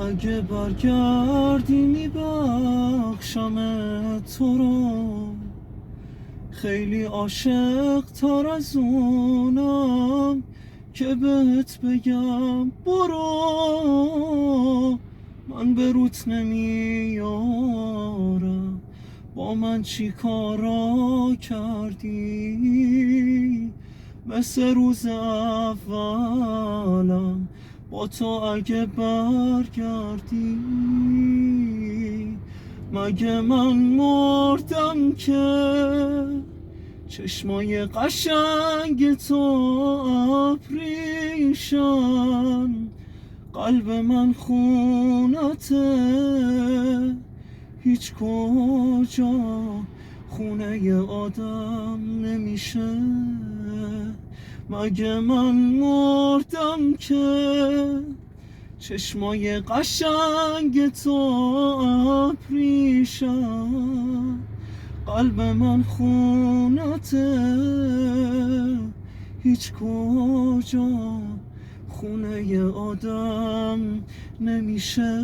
اگه برگردی میبخشم تو رو، خیلی عاشق تر از اونم که بهت بگم برو. من به روت نمیارم، با من چی کارا کردی؟ مثل روز اولم با تو اگه برگردی، مگه من مردم که چشمای قشنگ تو ابریشن؟ قلب من خونته هیچ کجا خونه آدم نمیشه. مگه من مردم که چشمای قشنگ تو ابریشن؟ قلب من خونته هیچ کجا خونه آدم نمیشه.